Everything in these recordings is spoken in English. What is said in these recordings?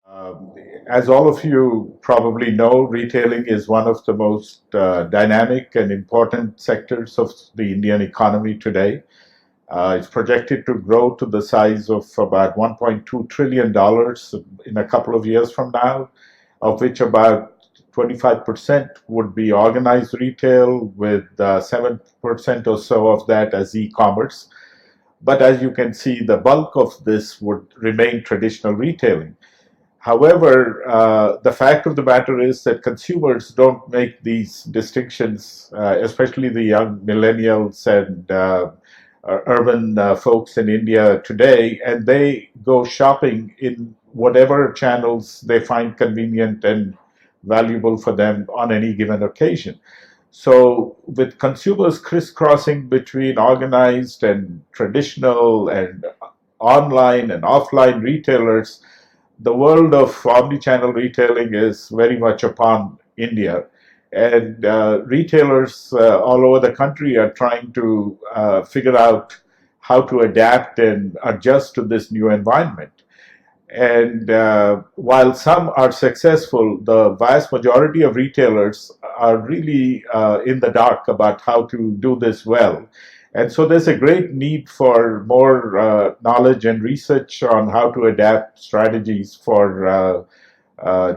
Um, as all of you probably know, retailing is one of the most dynamic and important sectors of the Indian economy today. It's projected to grow to the size of about $1.2 trillion in a couple of years from now, of which about 25% would be organized retail, with 7% or so of that as e-commerce. But as you can see, the bulk of this would remain traditional retailing. However, the fact of the matter is that consumers don't make these distinctions, especially the young millennials and urban folks in India today, and they go shopping in whatever channels they find convenient and valuable for them on any given occasion. So, with consumers crisscrossing between organized and traditional and online and offline retailers, the world of omnichannel retailing is very much upon India. And retailers all over the country are trying to figure out how to adapt and adjust to this new environment. And while some are successful, the vast majority of retailers are really in the dark about how to do this well. And so there's a great need for more knowledge and research on how to adapt strategies for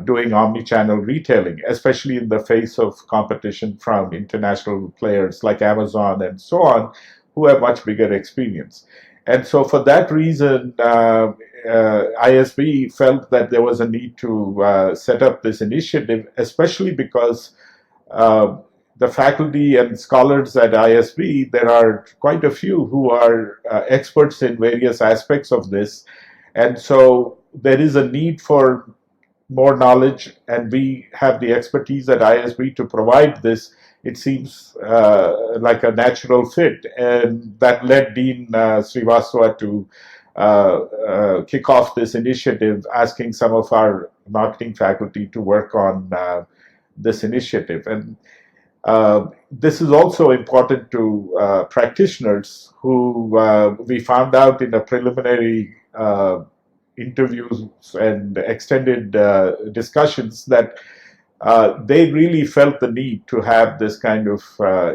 doing omni-channel retailing, especially in the face of competition from international players like Amazon and so on, who have much bigger experience. And so for that reason, ISB felt that there was a need to set up this initiative, especially because uh, the faculty and scholars at ISB, there are quite a few who are experts in various aspects of this. And so there is a need for more knowledge, and we have the expertise at ISB to provide this. It seems like a natural fit, and that led Dean Srivastava to kick off this initiative, asking some of our marketing faculty to work on this initiative. And this is also important to practitioners who we found out in a preliminary interviews and extended discussions that they really felt the need to have this kind of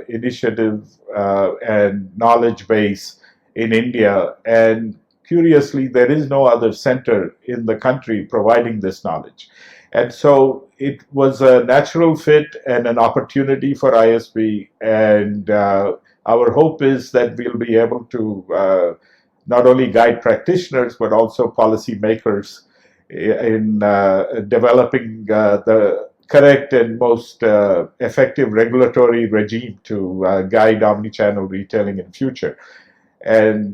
initiative and knowledge base in India. And curiously, there is no other center in the country providing this knowledge. And so it was a natural fit and an opportunity for ISB. And our hope is that we'll be able to not only guide practitioners but also policymakers in developing the correct and most effective regulatory regime to guide omnichannel retailing in future. And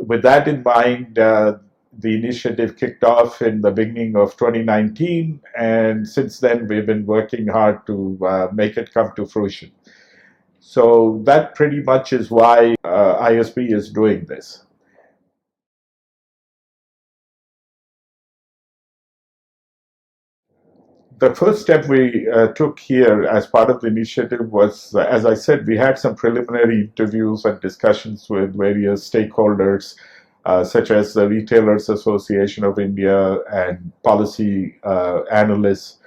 with that in mind, the initiative kicked off in the beginning of 2019, and since then we've been working hard to make it come to fruition. So that pretty much is why ISB is doing this. The first step we took here as part of the initiative was, as I said, we had some preliminary interviews and discussions with various stakeholders, such as the Retailers Association of India and policy analysts.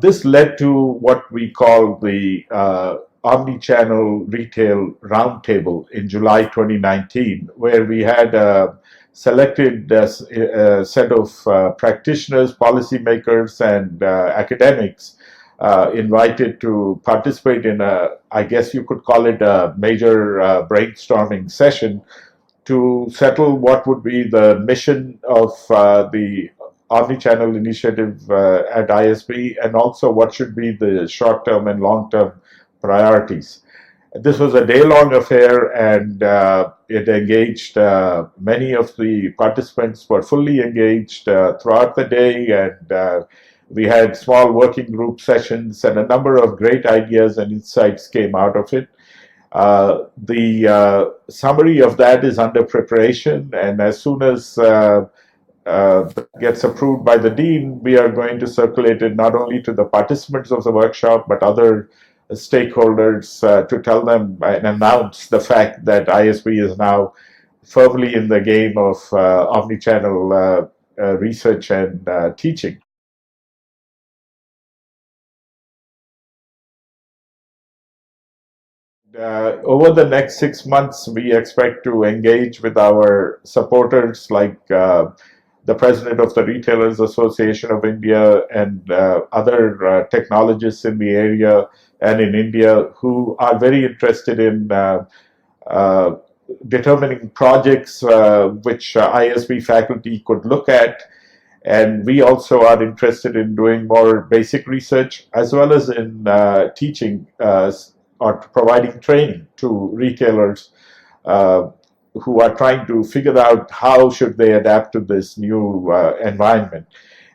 This led to what we call the Omnichannel Retail Roundtable in July 2019, where we had selected a set of practitioners, policymakers, and academics invited to participate in I guess you could call it a major brainstorming session to settle what would be the mission of the omnichannel initiative at ISB, and also what should be the short-term and long-term priorities. This was a day-long affair, and it engaged many of the participants were fully engaged throughout the day, and we had small working group sessions, and a number of great ideas and insights came out of it. The summary of that is under preparation, and as soon as gets approved by the dean, we are going to circulate it not only to the participants of the workshop but other stakeholders to tell them and announce the fact that ISB is now firmly in the game of omnichannel research and teaching. Over the next 6 months, we expect to engage with our supporters like the president of the Retailers Association of India and other technologists in the area and in India who are very interested in uh, determining projects which ISB faculty could look at. And we also are interested in doing more basic research as well as in teaching or providing training to retailers uh, who are trying to figure out how should they adapt to this new environment.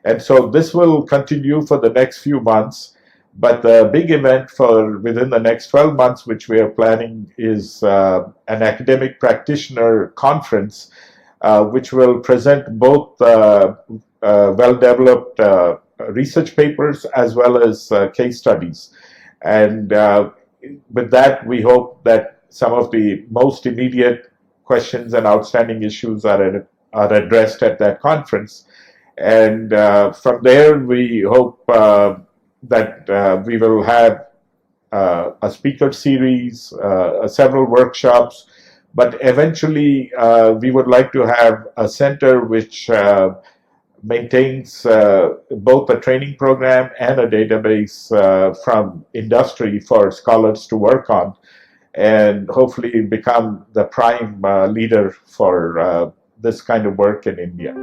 And so this will continue for the next few months. But the big event for within the next 12 months, which we are planning, is an academic practitioner conference, which will present both well-developed research papers as well as case studies. And with that, we hope that some of the most immediate questions and outstanding issues are addressed at that conference. And from there, we hope that we will have a speaker series, several workshops, but eventually we would like to have a center which maintains both a training program and a database from industry for scholars to work on, and hopefully become the prime leader for this kind of work in India.